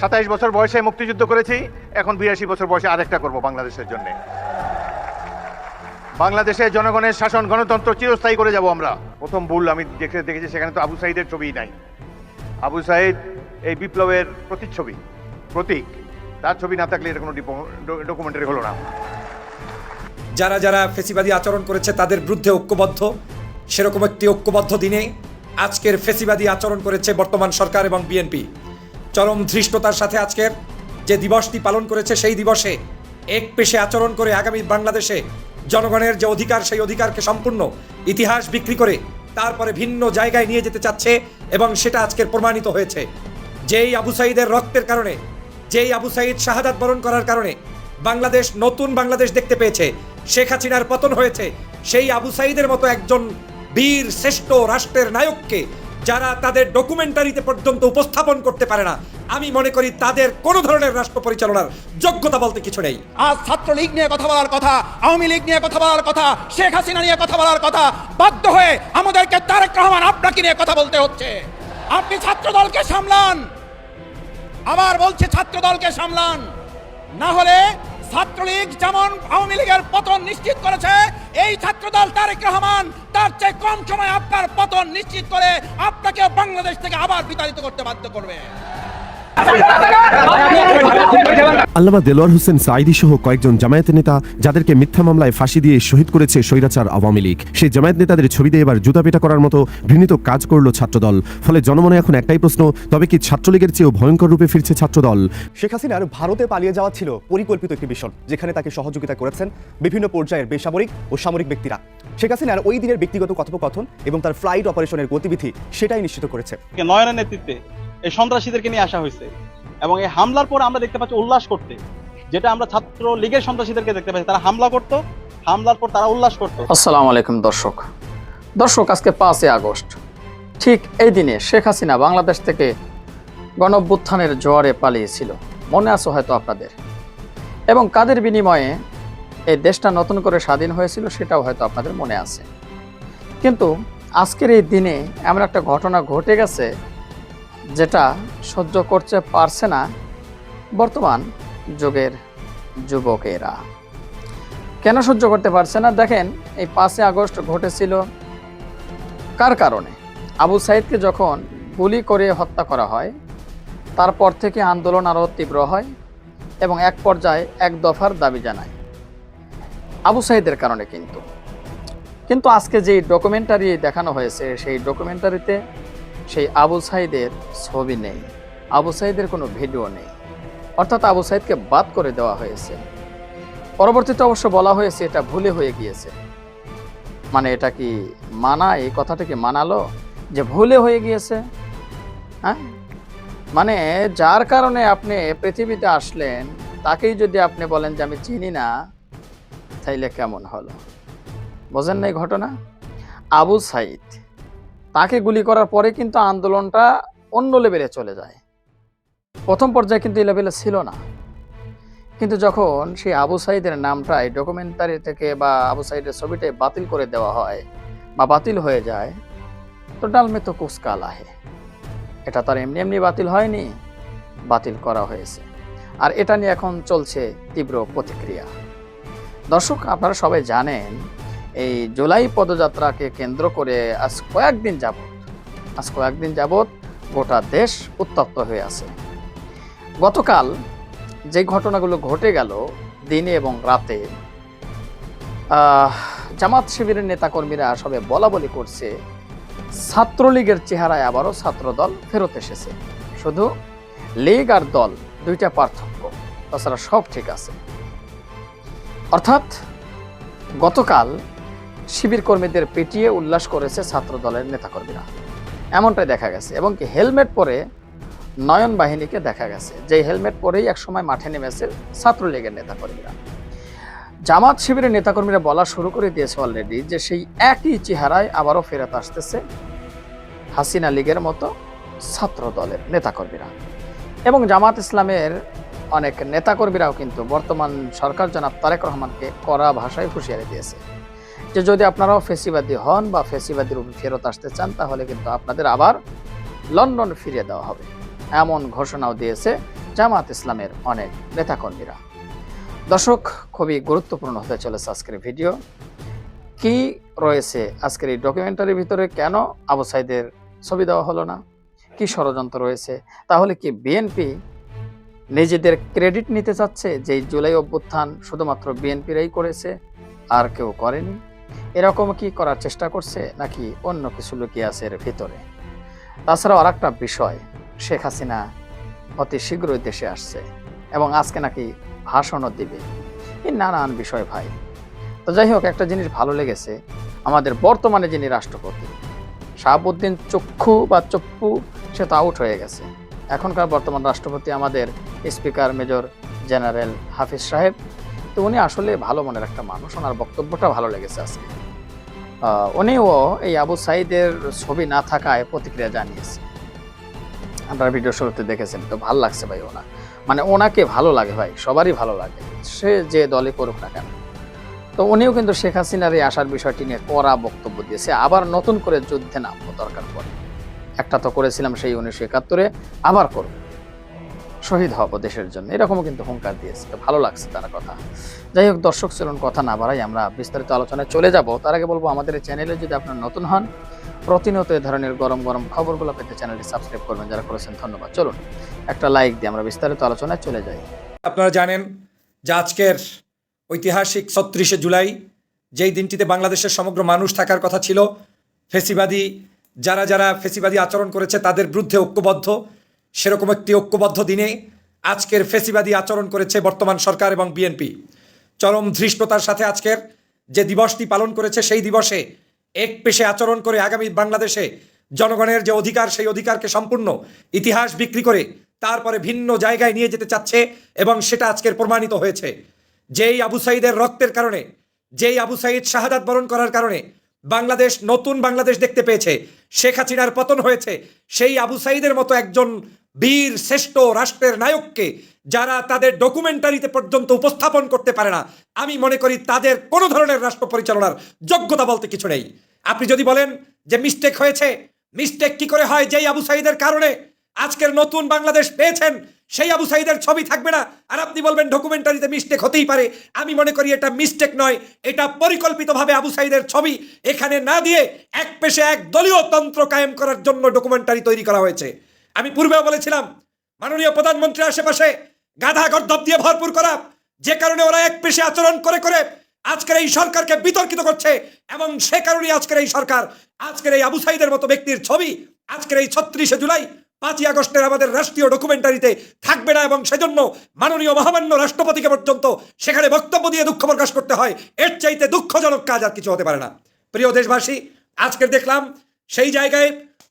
27 বছর বয়সে মুক্তিযুদ্ধ করেছি, এখন 82 বছর বয়সে আরেকটা করব বাংলাদেশের জন্য। বাংলাদেশের জনগণের শাসন গণতন্ত্র চিরস্থায়ী করে যাব আমরা। প্রথম ভুল আমি দেখেছি, সেখানে তো আবু সাঈদের ছবিই নাই। আবু সাঈদ এই বিপ্লবের প্রতিচ্ছবি, প্রতীক। তার ছবি না থাকলে এটা কোনো ডকুমেন্টারি হলো না। যারা যারা ফেসিবাদী আচরণ করেছে তাদের বিরুদ্ধে ঐক্যবদ্ধ, সেরকম একটি ঐক্যবদ্ধ দিনে আজকের ফেসিবাদী আচরণ করেছে বর্তমান সরকার এবং বিএনপি। চরম ধৃষ্টতার সাথে আজকের যে দিবসটি পালন করেছে, সেই দিবসে এক পেশে আচরণ করে আগামী বাংলাদেশে জনগণের যে অধিকার, সেই অধিকারকে সম্পূর্ণ ইতিহাস বিক্রি করে তারপরে ভিন্ন জায়গায় নিয়ে যেতে চাচ্ছে, এবং সেটা আজকের প্রমাণিত হয়েছে। যেই আবু সাঈদের রক্তের কারণে, যেই আবু সাঈদ শাহাদাত বরণ করার কারণে বাংলাদেশ নতুন বাংলাদেশ দেখতে পেয়েছে, শেখ হাসিনার পতন হয়েছে, সেই আবু সাঈদের মতো একজন বীর শ্রেষ্ঠ রাষ্ট্রের নায়ককে যারা তাদের ডকুমেন্টারিতে পর্যন্ত উপস্থাপন করতে পারে না, আমি মনে করি তাদের কোনো ধরনের রাষ্ট্র পরিচালনার যোগ্যতা বলতে কিছু নেই। আজ ছাত্রলীগ নিয়ে কথা বলার কথা, আওয়ামী লীগ নিয়ে কথা বলার কথা, শেখ হাসিনা নিয়ে কথা বলার কথা, বাধ্য হয়ে আমাদেরকে তারেক রহমান আপনাকে নিয়ে কথা বলতে হচ্ছে। আপনি ছাত্র দলকে সামলান, আবার বলছে ছাত্র দলকে সামলান, না হলে ছাত্রলীগ যেমন আওয়ামী লীগের পতন নিশ্চিত করেছে, এই ছাত্রদল তারেক রহমান তার চেয়ে কম সময় আপনার পতন নিশ্চিত করে আপনাকে বাংলাদেশ থেকে আবার বিতাড়িত করতে বাধ্য করবে। আল্লামা দেলোয়ার হোসেন সাঈদী সহ কয়েকজন জামায়াত নেতা যাদেরকে মিথ্যা মামলায় ফাঁসি দিয়ে শহীদ করেছে স্বৈরাচার আওয়ামী লীগ, সেই জামায়াত নেতাদের ছবি দিয়ে এবার জুতাপেটা করার মতো ঘৃণিত কাজ করল ছাত্রদল। ফলে জনমনে এখন একটাই প্রশ্ন, তবে কি ছাত্রলীগের চেয়েও ভয়ঙ্কর রূপে ফিরছে ছাত্রদল? শেখ হাসিনার ভারতে পালিয়ে যাওয়া ছিল পরিকল্পিত একটি মিশন, যেখানে তাকে সহযোগিতা করেছেন বিভিন্ন পর্যায়ের বেসামরিক ও সামরিক ব্যক্তিরা। শেখ হাসিনার ওই দিনের ব্যক্তিগত কথোপকথন এবং তার ফ্লাইট অপারেশনের গতিবিধি সেটাই নিশ্চিত করেছে। নয়নের নেতৃত্বে এই সন্ত্রাসীদেরকে নিয়ে আসা হয়েছে, এবং এই হামলার পর আমরা দেখতে পাচ্ছি উল্লাস করতে, যেটা আমরা ছাত্র লীগের সন্ত্রাসীদেরকে দেখতে পাচ্ছি, তারা হামলা করত, হামলার পর তারা উল্লাস করত। আসসালামু আলাইকুম দর্শক, আজকে 5 আগস্ট, ঠিক এই দিনে শেখ হাসিনা বাংলাদেশ থেকে গণঅভ্যুত্থানের জোয়ারে পালিয়েছিল, মনে আছে হয়তো আপনাদের, এবং কাদের বিনিময়ে এই দেশটা নতুন করে স্বাধীন হয়েছিল সেটাও হয়তো আপনাদের মনে আছে। কিন্তু আজকের এই দিনে এমন একটা ঘটনা ঘটে গেছে যেটা সহ্য করতে পারছে না বর্তমান যুগের যুবকেরা। কেন সহ্য করতে পারছে না? দেখেন, এই 5 আগস্ট ঘটেছিল কার কারণে? আবু সাঈদকে যখন গুলি করে হত্যা করা হয়, তারপর থেকে আন্দোলন আরও তীব্র হয় এবং এক পর্যায়ে এক দফার দাবি জানায় আবু সাঈদের কারণে। কিন্তু আজকে যে ডকুমেন্টারি দেখানো হয়েছে, সেই ডকুমেন্টারিতে সেই আবু সাঈদের ছবি নেই, আবু সাঈদের কোনো ভিডিও নেই, অর্থাৎ আবু সাঈদকে বাদ করে দেওয়া হয়েছে। পরবর্তীতে অবশ্য বলা হয়েছে এটা ভুলে হয়ে গিয়েছে। মানে এটা কি মানায়? এই কথাটা কি মানালো যে ভুলে হয়ে গিয়েছে? হ্যাঁ, মানে যার কারণে আপনি পৃথিবীতে আসলেন তাকেই যদি আপনি বলেন যে আমি চিনি না, তাইলে কেমন হলো? বোঝেন না এই ঘটনা? আবু সাঈদ, তাকে গুলি করার পরে কিন্তু আন্দোলনটা অন্য লেভেলে চলে যায়। প্রথম পর্যায়ে কিন্তু এই লেভেলে ছিল না, কিন্তু যখন সেই আবু সাঈদের নামটাই ডকুমেন্টারি থেকে বা আবু সাঈদের ছবিটাই বাতিল করে দেওয়া হয় বা বাতিল হয়ে যায়, তো ডালমে তো কুচকাল আহে। এটা তার এমনি এমনি বাতিল হয়নি, বাতিল করা হয়েছে। আর এটা নিয়ে এখন চলছে তীব্র প্রতিক্রিয়া। দর্শক, আপনারা সবাই জানেন এই জুলাই পদযাত্রাকে কেন্দ্র করে আজ কয়েকদিন যাবৎ গোটা দেশ উত্তপ্ত হয়ে আছে। গতকাল যে ঘটনাগুলো ঘটে গেল দিনে এবং রাতে, জামাত শিবিরের নেতাকর্মীরা সবে বলা বলি করছে ছাত্রলীগের চেহারায় আবারও ছাত্রদল ফেরত এসেছে। শুধু লীগ আর দল দুইটা পার্থক্য, তাছাড়া সব ঠিক আছে। অর্থাৎ গতকাল শিবির কর্মীদের পিটিয়ে উল্লাস করেছে ছাত্র দলের নেতাকর্মীরা, এমনটাই দেখা গেছে। এবং কি হেলমেট পরে নয়ন বাহিনীকে দেখা গেছে, যে হেলমেট পরেই একসময় মাঠে নেমেছে ছাত্রলীগের নেতাকর্মীরা। জামাত শিবিরের নেতাকর্মীরা বলা শুরু করে দিয়েছে অলরেডি যে সেই একই চেহারায় আবারও ফেরত আসতেছে হাসিনা লীগের মতো ছাত্র দলের নেতাকর্মীরা। এবং জামাত ইসলামের অনেক নেতাকর্মীরাও কিন্তু বর্তমান সরকার জনাব তারেক রহমানকে কড়া ভাষায় হুঁশিয়ারি দিয়েছে যে যদি আপনারাও ফেসিবাদী হন বা ফেসিবাদীর উপর ফেরত আসতে চান, তাহলে কিন্তু আপনাদের আবার লন্ডন ফিরিয়ে দেওয়া হবে, এমন ঘোষণাও দিয়েছে জামাত ইসলামের অনেক নেতাকর্মীরা। দর্শক, খুবই গুরুত্বপূর্ণ হতে চলেছে আজকের ভিডিও। কি রয়েছে আজকের এই ডকুমেন্টারির ভিতরে? কেন আবু সাইদের ছবি দেওয়া হলো না? কি ষড়যন্ত্র রয়েছে? তাহলে কি বিএনপি নিজেদের ক্রেডিট নিতে চাচ্ছে যে এই জুলাই অভ্যুত্থান শুধুমাত্র বিএনপিরাই করেছে, আর কেউ করেনি? এরকম কি করার চেষ্টা করছে, নাকি অন্য কিছু লুকিয়ে আছে এর ভিতরে? তাছাড়াও আর একটা বিষয়, শেখ হাসিনা অতি শীঘ্রই দেশে আসছে এবং আজকে নাকি ভাষণও দিবে। এই নানান বিষয় ভাই। তো যাই হোক, একটা জিনিস ভালো লেগেছে, আমাদের বর্তমানে যিনি রাষ্ট্রপতি শাহাবুদ্দিন চপ্পু, সে তো আউট হয়ে গেছে। এখনকার বর্তমান রাষ্ট্রপতি আমাদের স্পিকার মেজর জেনারেল হাফিজ সাহেব। তো উনি আসলে ভালো মনের একটা মানুষ, ওনার বক্তব্যটা ভালো লেগেছে আজকে। উনিও এই আবু সাইদের ছবি না থাকায় প্রতিক্রিয়া জানিয়েছে। আপনারা ভিডিও শুরুতে দেখেছেন, তো ভালো লাগছে ভাই। মানে ওনাকে ভালো লাগে ভাই, সবারই ভালো লাগে, সে যে দলে করুক না কেন। তো উনিও কিন্তু শেখ হাসিনার এই আসার বিষয়টি নিয়ে কড়া বক্তব্য দিয়েছে। আবার নতুন করে যুদ্ধে নামবো দরকার পড়ে, একটা তো করেছিলাম সেই 1971-এ, আবার করব, শহীদ হব দেশের জন্য, এরকমও কিন্তু হুঙ্কার দিয়েছে। তো ভালো লাগছে তার কথা। যাই হোক দর্শক, চলুন কথা না বাড়াই, আমরা বিস্তারিত আলোচনায় চলে যাব। তার আগে বলবো, আমাদের এই চ্যানেলে যদি আপনার নতুন হন, প্রতিনিয়ত এই ধরনের গরম গরম খবরগুলো পেতে চ্যানেলটি সাবস্ক্রাইব করবেন। যারা করেছেন ধন্যবাদ। চলুন একটা লাইক দিয়ে আমরা বিস্তারিত আলোচনায় চলে যাই। আপনারা জানেন যে আজকের ঐতিহাসিক ৩৬শে জুলাই, যেই দিনটিতে বাংলাদেশের সমগ্র মানুষ থাকার কথা ছিল, ফেসিবাদী যারা ফেসিবাদী আচরণ করেছে তাদের বিরুদ্ধে ঐক্যবদ্ধ, সেরকম একটি ঐক্যবদ্ধ দিনে আজকের ফেসিবাদী আচরণ করেছে বর্তমান সরকার এবং বিএনপি। চরম ধৃষ্টতার সাথে আজকের যে দিবসটি পালন করেছে, সেই দিবসে এক পেশে আচরণ করে আগামী বাংলাদেশে জনগণের যে অধিকার, সেই অধিকারকে সম্পূর্ণ ইতিহাস বিক্রি করে তারপরে ভিন্ন জায়গায় নিয়ে যেতে চাচ্ছে, এবং সেটা আজকের প্রমাণিত হয়েছে। যেই আবু সাইদের রক্তের কারণে, যেই আবু সাইদ শাহাদাত বরণ করার কারণে বাংলাদেশ নতুন বাংলাদেশ দেখতে পেয়েছে, শেখ হাসিনার পতন হয়েছে, সেই আবু সাইদের মতো একজন বীর শ্রেষ্ঠ রাষ্ট্রের নায়ককে যারা তাদের ডকুমেন্টারিতে পর্যন্ত উপস্থাপন করতে পারে না, আমি মনে করি তাদের কোনো ধরনের রাষ্ট্র পরিচালনার যোগ্যতা বলতে কিছু নেই। আপনি যদি বলেন যে মিস্টেক হয়েছে, মিস্টেক কি করে হয়? যেই আবু সাইদের কারণে আজকের নতুন বাংলাদেশ পেয়েছেন, সেই আবু সাইদের ছবি থাকবে না, আর আপনি বলবেন ডকুমেন্টারিতে মিস্টেক হতেই পারে। আমি মনে করি এটা মিস্টেক নয়, এটা পরিকল্পিতভাবে আবু সাইদের ছবি এখানে না দিয়ে এক পেশে এক দলীয় তন্ত্র কায়েম করার জন্য ডকুমেন্টারি তৈরি করা হয়েছে। আমি পূর্বেও বলেছিলাম, মাননীয় প্রধানমন্ত্রীর আশেপাশে গাধা গর্দভ দিয়ে ভরপুর করা, যে কারণে ওরা এক পেশে আচরণ করে করে আজকের এই সরকারকে বিতর্কিত করছে, এবং সে কারণে আজকের এই সরকার আজকের এই আবু সাইদের মতো ব্যক্তির ছবি আজকের এই ৩৬শে জুলাই ৫ই আগস্টের আমাদের রাষ্ট্রীয় ডকুমেন্টারিতে থাকবে না, এবং সেজন্য মাননীয় মহামান্য রাষ্ট্রপতিকে পর্যন্ত সেখানে বক্তব্য দিয়ে দুঃখ প্রকাশ করতে হয়। এর চাইতে দুঃখজনক কাজ আর কিছু হতে পারে না। প্রিয় দেশবাসী, আজকের দেখলাম সেই জায়গায়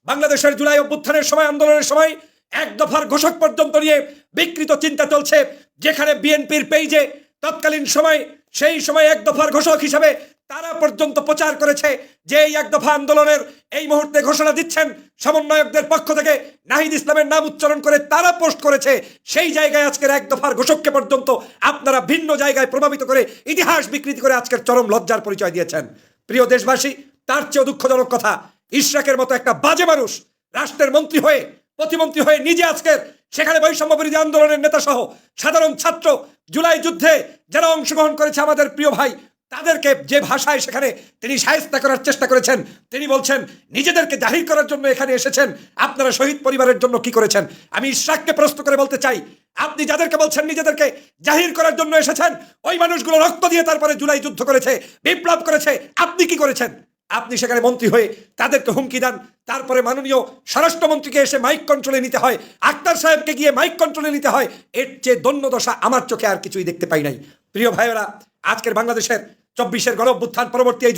বাংলাদেশের জুলাই অভ্যুত্থানের সময়, আন্দোলনের সময় এক দফার ঘোষক পর্যন্ত নিয়ে বিকৃত চিন্তা চলছে, যেখানে বিএনপির পেইজে তৎকালীন সময়, সেই সময় এক দফার ঘোষক হিসাবে তারা পর্যন্ত প্রচার করেছে যে এই এক দফা আন্দোলনের এই মুহূর্তে ঘোষণা দিচ্ছেন সমন্বয়কদের পক্ষ থেকে নাহিদ ইসলামের নাম উচ্চারণ করে তারা পোস্ট করেছে। সেই জায়গায় আজকের এক দফার ঘোষককে পর্যন্ত আপনারা ভিন্ন জায়গায় প্রভাবিত করে ইতিহাস বিকৃতি করে আজকের চরম লজ্জার পরিচয় দিয়েছেন। প্রিয় দেশবাসী, তার চেয়েও দুঃখজনক কথা, ইশরাকের মতো একটা বাজে মানুষ রাষ্ট্রের মন্ত্রী হয়ে, প্রতিমন্ত্রী হয়ে নিজে আজকের সেখানে বৈষম্য বিরোধী আন্দোলনের নেতা সহ সাধারণ ছাত্র, জুলাই যুদ্ধে যারা অংশগ্রহণ করেছে আমাদের প্রিয় ভাই, তাদেরকে যে ভাষায় সেখানে তিনি শায়েস্তা করার চেষ্টা করেছেন, তিনি বলছেন নিজেদেরকে জাহির করার জন্য এখানে এসেছেন, আপনারা শহীদ পরিবারের জন্য কি করেছেন? আমি ইশরাককে প্রশ্ন করে বলতে চাই, আপনি যাদেরকে বলছেন নিজেদেরকে জাহির করার জন্য এসেছেন, ওই মানুষগুলো রক্ত দিয়ে তারপরে জুলাই যুদ্ধ করেছে, বিপ্লব করেছে, আপনি কি করেছেন? আপনি সেখানে মন্ত্রী হয়ে তাদেরকে হুমকি দেন, তারপরে মাননীয় স্বরাষ্ট্রমন্ত্রীকে এসে মাইক কন্ট্রোলে নিতে হয়, আক্তার সাহেবকে গিয়ে মাইক কন্ট্রোলে নিতে হয়। এর চেয়ে দৈন্যদশা আমার চোখে আর কিছুই দেখতে পাই নাই। প্রিয় ভাইয়েরা, আজকের বাংলাদেশের ২৪-এর গণঅভ্যুত্থান পরবর্তী এই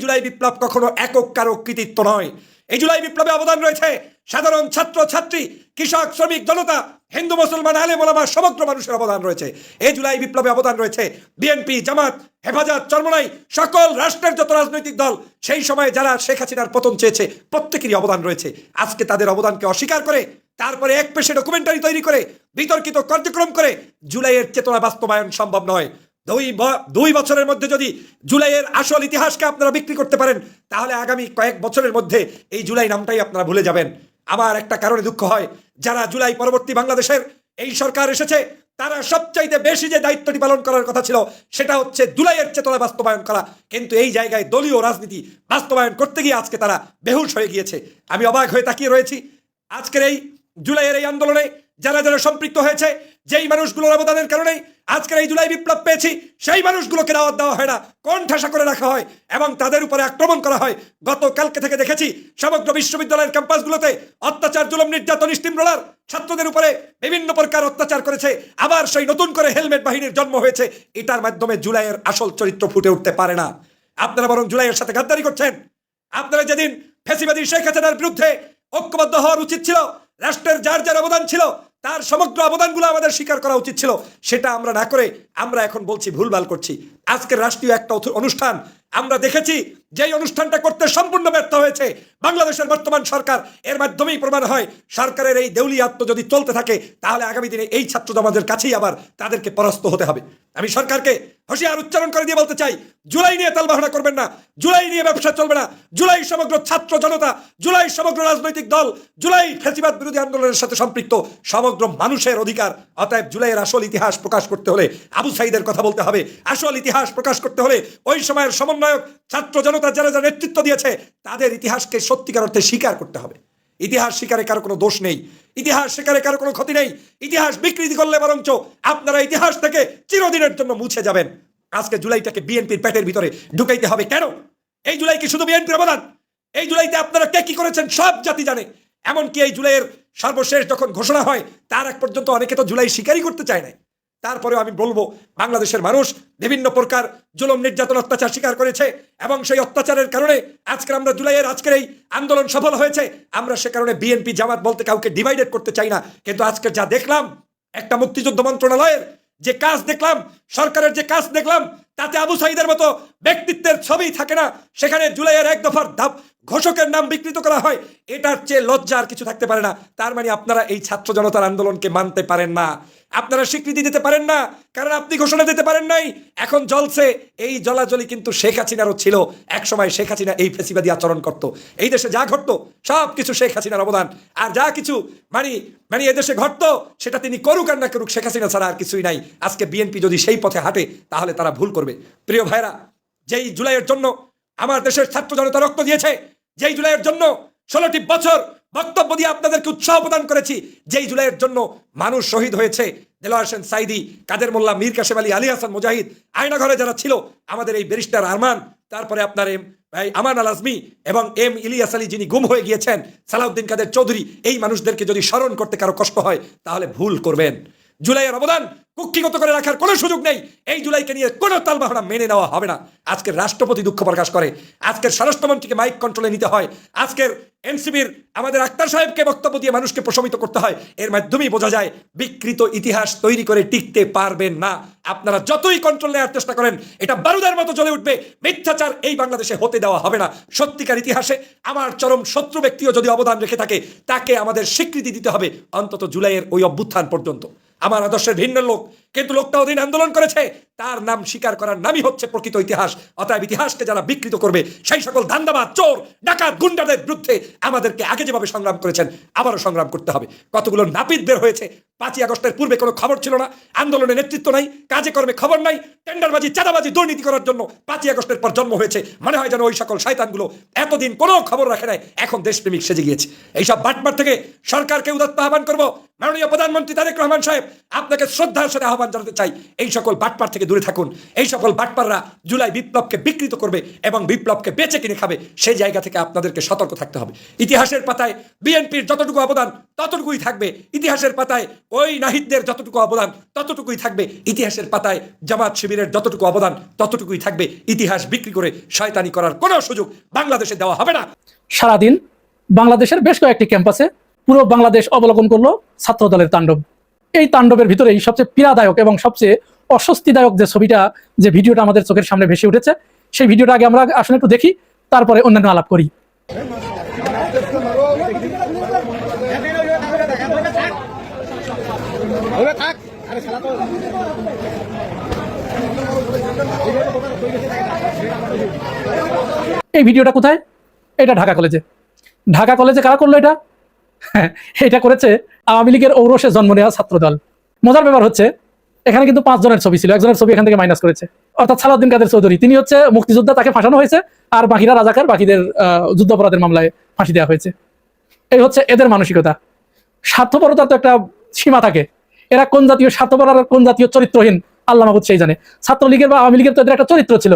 জুলাই বিপ্লব কখনো একক কারো কৃতিত্ব নয়। এই জুলাই বিপ্লবে অবদান রয়েছে সাধারণ ছাত্র ছাত্রী, কৃষক, শ্রমিক, জনতা, হিন্দু, মুসলমান, আলেম ওলামা, সমগ্র মানুষের অবদান রয়েছে। এই জুলাই বিপ্লবে অবদান রয়েছে বিএনপি, জামাত, হেফাজত, চরমনাই, সকল রাষ্ট্রের যত রাজনৈতিক দল, সেই সময় যারা শেখ হাসিনার পতন চেয়েছে, প্রত্যেকেরই অবদান রয়েছে। আজকে তাদের অবদানকে অস্বীকার করে তারপরে এক পেশে ডকুমেন্টারি তৈরি করে বিতর্কিত কার্যক্রম করে জুলাইয়ের চেতনা বাস্তবায়ন সম্ভব নয়। 2 বছরের মধ্যে যদি জুলাইয়ের আসল ইতিহাসকে আপনারা বিক্রি করতে পারেন, তাহলে আগামী কয়েক বছরের মধ্যে এই জুলাই নামটাই আপনারা ভুলে যাবেন। আমার একটা কারণে দুঃখ হয়, যারা জুলাই পরবর্তী বাংলাদেশের এই সরকার এসেছে, তারা সবচাইতে বেশি যে দায়িত্বটি পালন করার কথা ছিল সেটা হচ্ছে জুলাইয়ের চেতনা বাস্তবায়ন করা, কিন্তু এই জায়গায় দলীয় রাজনীতি বাস্তবায়ন করতে গিয়ে আজকে তারা বেহুশ হয়ে গিয়েছে। আমি অবাক হয়ে তাকিয়ে রয়েছি আজকের এই জুলাইয়ের এই আন্দোলনে যারা যারা সম্পৃক্ত হয়েছে, যেই মানুষগুলোর অবদানের কারণেই আজকের এই জুলাই বিপ্লব পেয়েছি, সেই মানুষগুলোকে দাওয়াত দেওয়া হয় না, কোণঠাসা করে রাখা হয় এবং তাদের উপরে আক্রমণ করা হয়। গতকালকে থেকে দেখেছি সমগ্র বিশ্ববিদ্যালয়ের ক্যাম্পাসগুলোতে অত্যাচার, জুলুম, নির্যাতন, স্টিমরোলার ছাত্রদের উপরে বিভিন্ন প্রকার অত্যাচার করেছে। আবার সেই নতুন করে হেলমেট বাহিনীর জন্ম হয়েছে। এটার মাধ্যমে জুলাইয়ের আসল চরিত্র ফুটে উঠতে পারে না। আপনারা বরং জুলাইয়ের সাথে গাদ্দারি করছেন। আপনারা যেদিন ফ্যাসিবাদী শেখ হাসিনার বিরুদ্ধে ঐক্যবদ্ধ হওয়ার উচিত ছিল, রাষ্ট্রের যার যার অবদান ছিল তার সমগ্র অবদানগুলো আমাদের স্বীকার করা উচিত ছিল, সেটা আমরা না করে আমরা এখন বলছি ভুলভাল করছি। আজকের রাষ্ট্রীয় একটা অনুষ্ঠান আমরা দেখেছি, যেই অনুষ্ঠানটা করতে সম্পূর্ণ ব্যর্থ হয়েছে বাংলাদেশের বর্তমান সরকার। এর মাধ্যমেই প্রমাণ হয় সরকারের এই দেউলিয়াত্ম যদি চলতে থাকে তাহলে আগামী দিনে এই ছাত্র সমাজের কাছেই আবার তাদেরকে পরাস্ত হতে হবে। আমি সরকারকে হুঁশিয়ার উচ্চারণ করে দিয়ে বলতে চাই, জুলাই নিয়ে তালবাহানা করবেন না, জুলাই নিয়ে ব্যবসা চলবে না। জুলাই সমগ্র ছাত্র জনতা, জুলাই সমগ্র রাজনৈতিক দল, জুলাই ফ্যাসিবাদ বিরোধী আন্দোলনের সাথে সম্পৃক্ত সমগ্র মানুষের অধিকার। অতএব জুলাইয়ের আসল ইতিহাস প্রকাশ করতে হলে আবু সাঈদের কথা বলতে হবে। আসল ইতিহাস প্রকাশ করতে হলে ওই সময়ের সমন্বয়ক ছাত্র জনতা যারা যারা নেতৃত্ব দিয়েছে তাদের ইতিহাসকে সত্যিকার অর্থে স্বীকার করতে হবে। ইতিহাস স্বীকারে কারো কোনো দোষ নেই, ইতিহাস স্বীকারে কারো কোনো ক্ষতি নেই। ইতিহাস বিকৃতি করলে বরঞ্চ আপনারা ইতিহাস থেকে চিরদিনের জন্য মুছে যাবেন। আজকে জুলাইটাকে বিএনপির পেটের ভিতরে ঢুকাইতে হবে কেন? এই জুলাই কি শুধু বিএনপির অবদান? এই জুলাইতে আপনারা কে কি করেছেন সব জাতি জানে। এমনকি এই জুলাইয়ের সর্বশেষ যখন ঘোষণা হয় তার এক পর্যন্ত অনেকে তো জুলাই স্বীকারই করতে চায় না। তারপরেও আমি বলবো, বাংলাদেশের মানুষ বিভিন্ন প্রকার জুলুম, নির্যাতন, অত্যাচার স্বীকার করেছে এবং সেই অত্যাচারের কারণে আজকের আমরা জুলাইয়ের আজকের এই আন্দোলন সফল হয়েছে। আমরা সে কারণে বিএনপি জামাত বলতে কাউকে ডিভাইডেড করতে চাই না, কিন্তু আজকে যা দেখলাম, একটা মুক্তিযুদ্ধ মন্ত্রণালয়ের যে কাজ দেখলাম, সরকারের যে কাজ দেখলাম, তাতে আবু সাঈদের মতো ব্যক্তিত্বের ছবি থাকে না। সেখানে জুলাইয়ের এক দফার ঘোষকের নাম বিকৃত করা হয়। এটার চেয়ে লজ্জা আর কিছু থাকতে পারে না। তার মানে আপনারা এই ছাত্র জনতার আন্দোলনকে মানতে পারেন না, আপনারা স্বীকৃতি দিতে পারেন না, কারণ আপনি ঘোষণা দিতে পারেন নাই। এখন জ্বলছে এই জলাজলি কিন্তু শেখ হাসিনারও ছিল। এক সময় শেখ হাসিনা এই ফ্যাসিবাদী আচরণ করত। এই দেশে যা ঘটতো সব কিছু শেখ হাসিনার অবদান। আর যা কিছু মানে এদেশে ঘটতো সেটা তিনি করুক আর না করুক, শেখ হাসিনা ছাড়া আর কিছুই নাই। আজকে বিএনপি যদি সেই পথে হাঁটে তাহলে তারা ভুল করবে। প্রিয় ভাইরা, যেই জুলাইয়ের জন্য আমার দেশের ছাত্র জনতা রক্ত দিয়েছে, যেই জুলাইয়ের জন্য 16টি বছর বক্তব্য দিয়ে আপনাদেরকে উৎসাহ প্রদান করেছি, যেই জুলাইয়ের জন্য মানুষ শহীদ হয়েছে, দেলোয়ার হোসেন সাঈদী, কাদের মোল্লা, মীর কাসেম আলী, আলী হাসান মুজাহিদ, আয়নাঘরে যারা ছিল, আমাদের এই ব্যারিস্টার আরমান, তারপরে আপনার আমান আল আজমি এবং এম ইলিয়াস আলী যিনি গুম হয়ে গিয়েছেন, সালাউদ্দিন কাদের চৌধুরী, এই মানুষদেরকে যদি স্মরণ করতে কারো কষ্ট হয় তাহলে ভুল করবেন। জুলাইয়ের অবদান কুক্ষিগত করে রাখার কোনো সুযোগ নেই। এই জুলাইকে নিয়ে কোনো তালবাহানা মেনে নেওয়া হবে না। আজকের রাষ্ট্রপতি দুঃখ প্রকাশ করে, আজকের স্বরাষ্ট্রমন্ত্রীকে মাইক কন্ট্রোলে নিতে হয়, আজকের এনসিবির আমাদের আক্তার সাহেবকে বক্তব্য দিয়ে মানুষকে প্রশমিত করতে হয়। এর মাধ্যমেই বোঝা যায় বিকৃত ইতিহাস তৈরি করে টিকতে পারবেন না। আপনারা যতই কন্ট্রোল নেওয়ার চেষ্টা করেন, এটা বারুদের মতো জ্বলে উঠবে। মিথ্যাচার এই বাংলাদেশে হতে দেওয়া হবে না। সত্যিকার ইতিহাসে আমার চরম শত্রু ব্যক্তিও যদি অবদান রেখে থাকে, তাকে আমাদের স্বীকৃতি দিতে হবে, অন্তত জুলাইয়ের ওই অভ্যুত্থান পর্যন্ত। আমার আদর্শের ভিন্ন লোক, কিন্তু লোকটা ওদিন আন্দোলন করেছে, তার নাম স্বীকার করার নামই হচ্ছে প্রকৃত ইতিহাস। অতএব ইতিহাসকে যারা বিকৃত করবে, সেই সকল ধান্দাবাজ, চোর, ডাকাত, গুন্ডাদের বিরুদ্ধে আমাদেরকে আগে যেভাবে সংগ্রাম করেছেন আবারও সংগ্রাম করতে হবে। কতগুলো নাপিত বের হয়েছে, 5ই আগস্টের পূর্বে কোনো খবর ছিল না, আন্দোলনের নেতৃত্ব নাই, কাজে কর্মে খবর নাই, টেন্ডারবাজি, চাঁদাবাজি, দুর্নীতি করার জন্য 5ই আগস্টের পর জন্ম হয়েছে। মনে হয় যেন ওই সকল শয়তানগুলো এতদিন কোনো খবর রাখে নাই, এখন দেশপ্রেমিক সেজে গিয়েছে। এইসব বাটপার থেকে সরকারকে উদাত্ত আহ্বান করবো। মাননীয় প্রধানমন্ত্রী তারেক রহমান সাহেব, আপনাকে শ্রদ্ধার সাথে আহ্বান জানাতে চাই, এই সকল বাটপার থেকে দূরে থাকুন। এই সকল বাটপাররা জুলাই বিপ্লবকে বিকৃত করবে এবং বিপ্লবকে বেচে কিনে খাবে। সেই জায়গা থেকে আপনাদেরকে সতর্ক থাকতে হবে। ইতিহাসের পাতায় বিএনপির যতটুকু অবদান ততটুকুই থাকবে, ইতিহাসের পাতায় ওই নাহিদদের যতটুকু অবদান ততটুকুই থাকবে, ইতিহাসের পাতায় জামাত শিবিরের যতটুকু অবদান ততটুকুই থাকবে। ইতিহাস বিক্রি করে শয়তানি করার কোনো সুযোগ বাংলাদেশে দেওয়া হবে না। সারাদিন বাংলাদেশের বেশ কয়েকটি ক্যাম্পাসে পুরো বাংলাদেশ অবলোকন করলো ছাত্র দলের তাণ্ডব। এই তাণ্ডবের ভিতরেই সবচেয়ে পীড়াদায়ক এবং সবচেয়ে অস্বস্তিদায়ক যে ছবিটা, যে ভিডিওটা আমাদের চোখের সামনে ভেসে উঠেছে, সেই ভিডিওটা আগে আমরা আসলে একটু দেখি, তারপরে অন্যান্য আলাপ করি। এই ভিডিওটা কোথায়? এটা ঢাকা কলেজে। ঢাকা কলেজে কারা করলো এটা? এটা করেছে আওয়ামী লীগের ঔরসে জন্ম নেওয়া ছাত্রদল। মজার ব্যাপার হচ্ছে এখানে কিন্তু 5 জনের ছবি ছিল, একজনের ছবি এখান থেকে মাইনাস করেছে, অর্থাৎ সালাউদ্দিন কাদের চৌধুরী, তিনি হচ্ছে মুক্তিযোদ্ধা, তাকে ফাঁসানো হয়েছে, আর বাকিরা রাজাকার, বাকিদের যুদ্ধাপরাধের মামলায় ফাঁসি দেওয়া হয়েছে। এই হচ্ছে এদের মানসিকতা। স্বার্থপরতার তো একটা সীমা থাকে, এরা কোন জাতীয় স্বার্থপর আর কোন জাতীয় চরিত্রহীন আল্লাহ মাহবুব সেই জানে। ছাত্রলীগের বা আওয়ামী লীগের তো এদের একটা চরিত্র ছিল,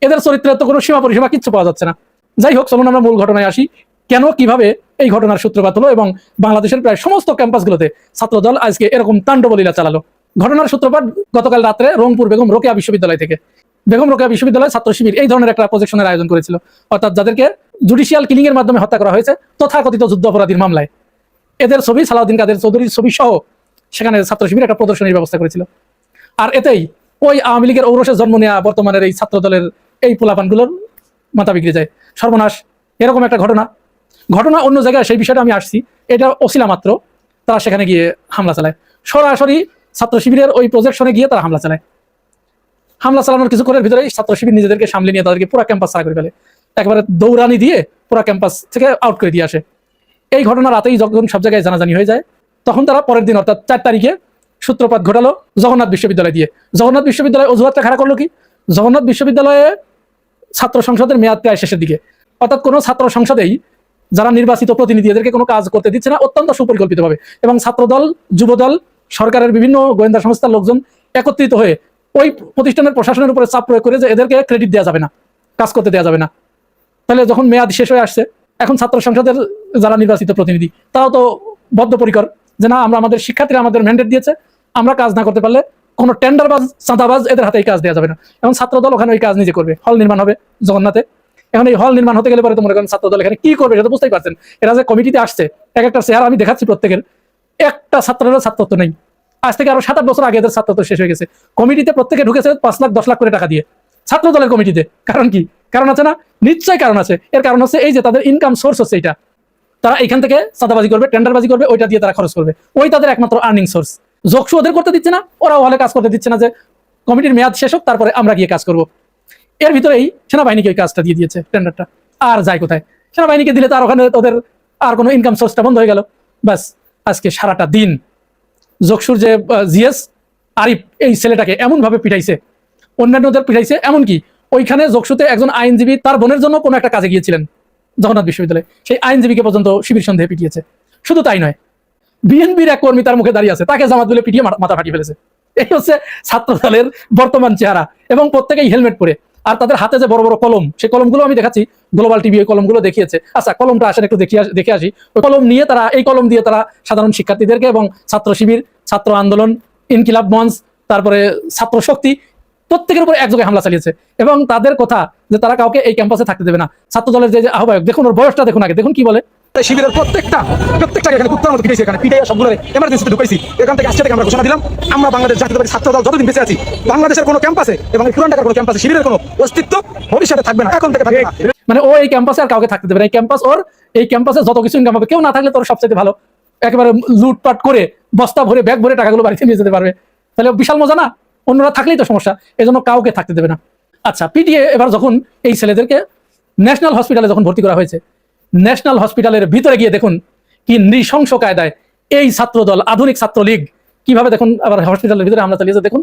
এদের চরিত্রের তো কোনো সীমা পরিসীমা কিচ্ছু পাওয়া যাচ্ছে না। যাই হোক, চলুন আমরা মূল ঘটনায় আসি, কেন কিভাবে এই ঘটনার সূত্রপাত হলো এবং বাংলাদেশের প্রায় সমস্ত ক্যাম্পাসগুলোতে ছাত্রদল আজকে এরকম তাণ্ডবলীলা চালালো। ঘটনার সূত্রপাত গতকাল রাত্রে রংপুর বেগম রোকেয়া বিশ্ববিদ্যালয় থেকে। বেগম রোকেয়া বিশ্ববিদ্যালয় ছাত্র শিবির এই ধরনের একটা প্রজেকশনের আয়োজন করেছিল, অর্থাৎ যাদেরকে জুডিশিয়াল কিলিং এর মাধ্যমে হত্যা করা হয়েছে তথাকথিত যুদ্ধ অপরাধীর মামলায়, এদের ছবি, সালাউদ্দিন কাদের চৌধুরীর ছবি সহ সেখানে ছাত্র শিবির একটা প্রদর্শনীর ব্যবস্থা করেছিল। আর এতেই ওই আওয়ামী লীগের ঔরসে জন্ম নেওয়া বর্তমানের এই ছাত্র দলের এই পোলাপানগুলোর মাথা বিগড়ে যায়। সর্বনাশ, এরকম একটা ঘটনা অন্য জায়গায়, সেই বিষয়টা আমি আসছি, এটা অছিলা মাত্র তারা সেখানে গিয়ে হামলা চালায়, সরাসরি ছাত্র শিবিরের ওই প্রজেকশনে গিয়ে তারা হামলা চালায়। হামলা চালানোর কিছুক্ষণের ভিতরেই ছাত্র শিবির নিজেদেরকে সামলে নিয়ে তাদেরকে পুরো ক্যাম্পাস ছাড়া করে ফেলে, একেবারে দৌড়ানি দিয়ে পুরো ক্যাম্পাস থেকে আউট করে দিয়ে আসে। এই ঘটনা রাতেই যখন সব জায়গায় জানাজানি হয়ে যায়, তখন তারা পরের দিন অর্থাৎ 4 তারিখে সূত্রপাত ঘটালো জগন্নাথ বিশ্ববিদ্যালয় দিয়ে। জগন্নাথ বিশ্ববিদ্যালয় অজুহাতটা খাড়া করলো কি, জগন্নাথ বিশ্ববিদ্যালয়ে ছাত্র সংসদের মেয়াদ প্রায় শেষের দিকে, অর্থাৎ কোনো ছাত্র সংসদেই যারা নির্বাচিত প্রতিনিধি এদেরকে কোনো কাজ করতে দিচ্ছে না অত্যন্ত সুপরিকল্পিতভাবে, এবং ছাত্রদল, যুবদল, সরকারের বিভিন্ন গোয়েন্দা সংস্থার লোকজন একত্রিত হয়ে ওই প্রতিষ্ঠানের প্রশাসনের উপরে চাপ প্রয়োগ করে যে এদেরকে ক্রেডিট দেওয়া যাবে না, কাজ করতে দেওয়া যাবে না। তাহলে যখন মেয়াদ শেষ হয়ে আসছে, এখন ছাত্র সংসদের যারা নির্বাচিত প্রতিনিধি তারাও তো বদ্ধপরিকর যে না, আমরা আমাদের শিক্ষার্থীরা আমাদের ম্যান্ডেট দিয়েছে, আমরা কাজ না করতে পারলে কোনো টেন্ডারবাজ, চাঁদাবাজ এদের হাতে এই কাজ দেওয়া যাবে না। এবং ছাত্রদল ওখানে ওই কাজ নিজে করবে, হল নির্মাণ হবে জগন্নাথে। এখন এই হল নির্মাণ হতে গেলে পরে তো মনে করেন ছাত্রদল এখানে কি করবে সেটা বুঝতেই পারছেন। এরা যে কমিটিতে আসছে, এক একটা চেহারা আমি দেখাচ্ছি, প্রত্যেকের একটা ছাত্রের ছাত্রত্ব নেই। আজ থেকে আরো 7-8 বছর আগে এদের ছাত্রত্ব শেষ হয়ে গেছে। কমিটিতে প্রত্যেকে ঢুকেছে 5 লাখ 10 লাখ করে টাকা দিয়ে, ছাত্র দলের কমিটিতে। কারণ কি? কারণ আছে না? নিশ্চয়ই কারণ আছে। এর কারণ হচ্ছে এই যে তাদের ইনকাম সোর্স হচ্ছে এইটা, তারা এখান থেকে চাঁদাবাজি করবে, টেন্ডারবাজি করবে, ওইটা দিয়ে তারা খরচ করবে, ওই তাদের একমাত্র আর্নিং সোর্স। যোগসু ওদের করতে দিচ্ছে না, ওরাও হলে কাজ করতে দিচ্ছে না যে কমিটির মেয়াদ শেষ হোক তারপরে আমরা গিয়ে কাজ করব। এর ভিতরেই সেনাবাহিনীকে ওই কাজটা দিয়ে দিয়েছে, টেন্ডারটা। আর যায় কোথায়? সেনাবাহিনীকে দিলে তার ওখানে ওদের আর কোনো ইনকাম সোর্সটা বন্ধ হয়ে গেল। ব্যাস, আজকে সারাটা দিন যোগসুর যে জিএস আরিফ, এই ছেলেটাকে এমনভাবে পিটাইছে, অন্যান্যদের পিটাইছে, এমনকি ওইখানে যোগসুতে একজন আইনজীবী তার বোনের জন্য কোনো একটা কাজে গিয়েছিলেন জগন্নাথ বিশ্ববিদ্যালয়ে, সেই আইনজীবীকে পর্যন্ত শিবির সন্দেহে পিটিয়েছে। শুধু তাই নয়, বিএনপির এক কর্মী তার মুখে দাঁড়িয়ে আছে, তাকে জামাত বলে পিটিয়ে মাথা ফাটিয়ে ফেলেছে। এই হচ্ছে ছাত্র দলের বর্তমান চেহারা, এবং প্রত্যেকেই হেলমেট পরে। আর তাদের হাতে যে বড় বড় কলম, সেই কলমগুলো আমি দেখাচ্ছি, গ্লোবাল টিভি ওই কলমগুলো দেখিয়েছে। আচ্ছা, কলমটা আসেন একটু দেখে আসি। ওই কলম নিয়ে তারা, এই কলম দিয়ে তারা সাধারণ শিক্ষার্থীদেরকে এবং ছাত্র শিবির, ছাত্র আন্দোলন, ইনকিলাব মঞ্চ, তারপরে ছাত্র শক্তি, প্রত্যেকের উপর একযোগে হামলা চালিয়েছে। এবং তাদের কথা যে তারা কাউকে এই ক্যাম্পাসে থাকতে দেবে না। ছাত্র দলের যে আহ্বায়ক, দেখুন ওর বয়সটা দেখুন আগে, দেখুন কি বলে। শিবিরের প্রত্যেকটাকে এখানে কুত্তার মতো পিটাইছে, এখানে পিটাইয়া সবগুলো এমার্জেন্সিতে ঢুকাইছি। এখান থেকে আজকে থেকে আমরা ঘোষণা দিলাম, আমরা বাংলাদেশ জাতীয়তাবাদী ছাত্র দল যতদিন বেঁচে আছি, বাংলাদেশের কোনো ক্যাম্পাসে এবং পুরান ঢাকার কোনো ক্যাম্পাসে শিবিরের কোনো অস্তিত্ব ভবিষ্যতে থাকবে না, এখন থেকে থাকবে না। মানে ও এই ক্যাম্পাসে আর কাউকে থাকতে দেবে না। এই ক্যাম্পাস ওর, এই ক্যাম্পাসে যত কিছু ইনকাম হবে, কেউ না থাকলে তোর সবচেয়ে ভালো, একেবারে লুটপাট করে বস্তা ভরে ব্যাগ ভরে টাকাগুলো বাড়িতে নিয়ে যেতে পারবে। তাহলে বিশাল মজা না? অন্যরা থাকলেই তো সমস্যা, এজন্য কাউকে থাকতে দেবে না। আচ্ছা, পিটিএ এবার যখন এই ছেলেদেরকে ন্যাশনাল হসপিটালে যখন ভর্তি করা হয়েছে, ন্যাশনাল হসপিটালের ভিতরে গিয়ে দেখুন কি নৃশংস কায়দায় এই ছাত্রদল, আধুনিক ছাত্রলীগ কিভাবে দেখুন আবার হসপিটালের ভিতরে হামলা চালিয়েছে। দেখুন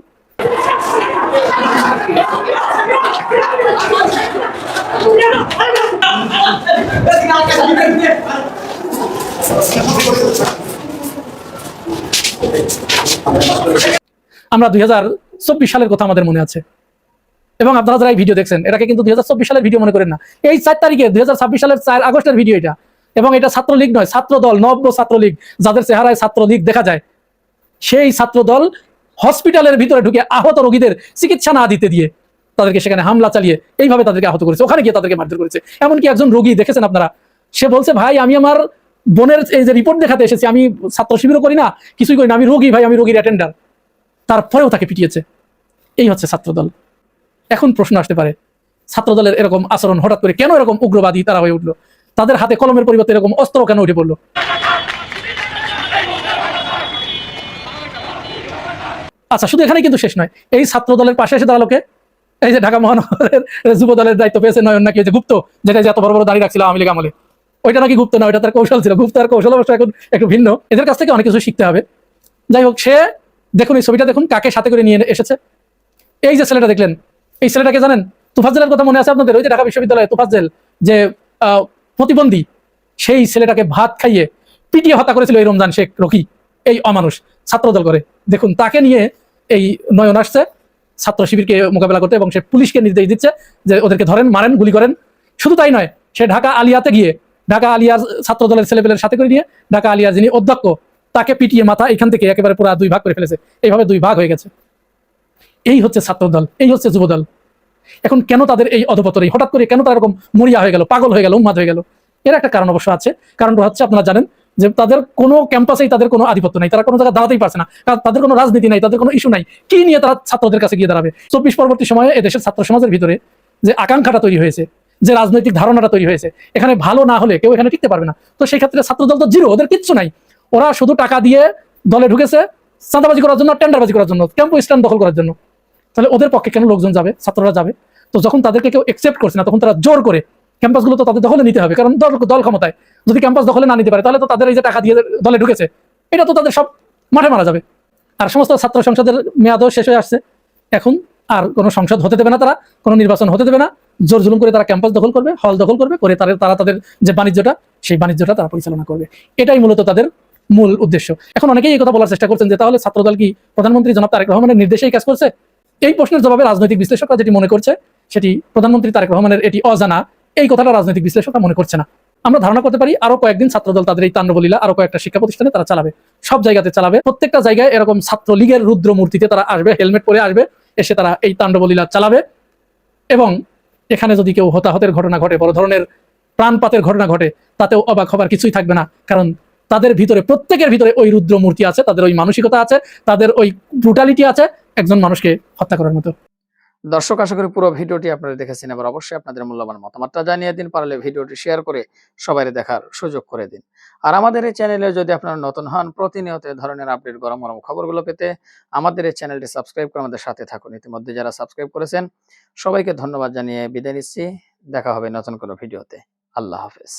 আমরা 2024 সালের কথা আমাদের মনে আছে, এবং আপনারা যারা এই ভিডিও দেখছেন এটাকে কিন্তু 2024 সালের ভিডিও মনে করেন না। এই 4 তারিখে 2026 সালের 4 আগস্টের ভিডিও এটা। এবং এটা ছাত্রলীগ নয়, ছাত্রদল, নব্য ছাত্রলীগ, যাদের চেহারায় ছাত্রলীগ দেখা যায়, সেই ছাত্রদল হসপিটালের ভিতরে ঢুকে আহত রোগীদের চিকিৎসা না দিতে দিয়ে তাদেরকে সেখানে হামলা চালিয়ে এইভাবে তাদেরকে আহত করেছে, ওখানে গিয়ে তাদেরকে মারধর করেছে। এমনকি একজন রোগী দেখেছেন আপনারা, সে বলছে ভাই আমি আমার বোনের এই যে রিপোর্ট দেখাতে এসেছি, আমি ছাত্র শিবিরও করি না, কিছুই করি না, আমি রোগী ভাই, আমি রোগীর অ্যাটেন্ডার, তারপরেও তাকে পিটিয়েছে। এই হচ্ছে ছাত্রদল। এখন প্রশ্ন আসতে পারে, ছাত্রদলের এরকম আচরণ হঠাৎ করে কেন এরকম উগ্রবাদী তারা হয়ে উঠলো? তাদের হাতে কলমের পরিবর্তে এরকম অস্ত্র কেন উঠে পড়লো? আচ্ছা, শুধু এখানে কিন্তু শেষ নয়, এই ছাত্রদলের পাশে এসে দাঁড়ালোকে, এই যে ঢাকা মহানগরের যুব দলের দায়িত্ব পেয়েছে নয়ন নাকি, যে গুপ্ত, যেটা যে এত বড় বড় দাঁড়িয়ে রাখছিল আওয়ামী লীগ আমলে, ওইটা নাকি গুপ্ত না, ওইটা তার কৌশল ছিল। গুপ্ত আর কৌশল অবশ্য এখন একটু ভিন্ন, এদের কাছ থেকে অনেক কিছু শিখতে হবে। যাই হোক, সে দেখুন এই ছবিটা দেখুন কাকে সাথে করে নিয়ে এসেছে। এই যে ছেলেটা দেখলেন, এই ছেলেটাকে জানেন? তোফাজ্জেলের কথা মনে আছে আপনাদের? ওই যে ঢাকা বিশ্ববিদ্যালয়ে তোফাজ্জেল যে প্রতিবন্ধী, সেই ছেলেটাকে ভাত খাইয়ে পিটিয়ে হত্যা করেছিল এই রমজান শেখ রকি, এই অমানুষ ছাত্রদল করে। দেখুন তাকে নিয়ে এই নয়ন আসছে ছাত্র শিবিরকে মোকাবেলা করতে, এবং সে পুলিশকে নির্দেশ দিচ্ছে যে ওদেরকে ধরেন, মারেন, গুলি করেন। শুধু তাই নয়, সে ঢাকা আলিয়াতে গিয়ে ঢাকা আলিয়ার ছাত্রদলের ছেলেপেলের সাথে করে নিয়ে ঢাকা আলিয়ার যিনি অধ্যক্ষ তাকে পিটিয়ে মাথা এখান থেকে একেবারে পুরো 2 ভাগ করে ফেলেছে। এইভাবে 2 ভাগ হয়ে গেছে। এই হচ্ছে ছাত্রদল, এই হচ্ছে যুবদল। এখন কেন তাদের এই অধপতন, হঠাৎ করে কেন তারা এরকম মরিয়া হয়ে গেল, পাগল হয়ে গেল, উন্মাদ হয়ে গেল? এর একটা কারণ অবশ্য আছে। কারণটা হচ্ছে আপনারা জানেন যে তাদের কোনো ক্যাম্পাসেই তাদের কোনো আধিপত্য নাই, তারা কোনো জায়গায় দাঁড়াতেই পারছে না, কারণ তাদের কোনো রাজনীতি নাই, তাদের কোনো ইস্যু নাই। কি নিয়ে তারা ছাত্রদের কাছে গিয়ে দাঁড়াবে? 24 পরবর্তী সময়ে এদেশের ছাত্র সমাজের ভিতরে যে আকাঙ্ক্ষাটা তৈরি হয়েছে, যে রাজনৈতিক ধারণাটা তৈরি হয়েছে, এখানে ভালো না হলে কেউ এখানে টিকতে পারবে না। তো সেই ক্ষেত্রে ছাত্রদল তো জিরো, ওদের কিচ্ছু নাই। ওরা শুধু টাকা দিয়ে দলে ঢুকেছে চাঁদাবাজি করার জন্য, টেন্ডারবাজি করার জন্য, ক্যাম্প স্ট্যান্ড দখল করার জন্য। তাহলে ওদের পক্ষে কেন লোকজন যাবে? ছাত্ররা যাবে। তো যখন তাদেরকে কেউ একসেপ্ট করছে না, তখন তারা জোর করে ক্যাম্পাসগুলো তো তাদের দখলে নিতে হবে, কারণ দল ক্ষমতায়। যদি ক্যাম্পাস দখলে না নিতে পারে তাহলে তো তাদের এই যে টাকা দিয়ে দলে ঢুকেছে, এটা তো তাদের সব মাঠে মারা যাবে। আর সমস্ত ছাত্র সংসদের মেয়াদও শেষ হয়ে আসছে, এখন আর কোনো সংসদ হতে দেবে না, তারা কোনো নির্বাচন হতে দেবে না। জোর জুলুম করে তারা ক্যাম্পাস দখল করবে, হল দখল করবে, করে তারা তাদের যে বাণিজ্যটা, সেই বাণিজ্যটা তারা পরিচালনা করবে। এটাই মূলত তাদের মূল উদ্দেশ্য। এখন অনেকেই এই কথা বলার চেষ্টা করছেন যে তাহলে ছাত্রদল কি প্রধানমন্ত্রী জনাব তারেক রহমানের নির্দেশেই কাজ করছে? এই প্রশ্নের জবাবে রাজনৈতিক বিশ্লেষকরা যেটি মনে করছে, সেটি প্রধানমন্ত্রী তারেক রহমানের এটি অজানা, এই কথাটা রাজনৈতিক বিশ্লেষকরা মনে করছে না। আমরা ধারণা করতে পারি আরো কয়েকদিন ছাত্রদল তাদের এই তাণ্ডবলীলা আরো কয়েকটা শিক্ষা প্রতিষ্ঠানে তারা চালাবে, সব জায়গাতে চালাবে। প্রত্যেকটা জায়গায় এরকম ছাত্রলীগের রুদ্র মূর্তিতে তারা আসবে, হেলমেট পরে আসবে, এসে তারা এই তাণ্ডবলীলা চালাবে। এবং এখানে যদি কেউ হতাহতের ঘটনা ঘটে, বড় ধরনের প্রাণপাতের ঘটনা ঘটে, তাতেও অবাক হবার কিছুই থাকবে না, কারণ তাদের ভিতরে, প্রত্যেকের ভিতরে ওই রুদ্র মূর্তি আছে, তাদের ওই মানসিকতা আছে, তাদের ওই ব্রুটালিটি আছে একজন মানুষকে হত্যা করার মতো। দর্শক, আশা করি পুরো ভিডিওটি আপনারা দেখেছেন। এবার অবশ্যই আপনাদের মূল্যবান মতামতটা জানিয়ে দিন, পারলে ভিডিওটি শেয়ার করে সবাই দেখার সুযোগ করে দিন। আর আমাদের এই চ্যানেলে যদি আপনারা নতুন হন, প্রতিনিয়ত এই ধরনের আপডেট, গরম গরম খবরগুলো পেতে আমাদের এই চ্যানেলটি সাবস্ক্রাইব করে আমাদের সাথে থাকুন। ইতিমধ্যে যারা সাবস্ক্রাইব করেছেন সবাইকে ধন্যবাদ জানিয়ে বিদায় নিচ্ছি। দেখা হবে নতুন কোনো ভিডিওতে। আল্লাহ হাফেজ।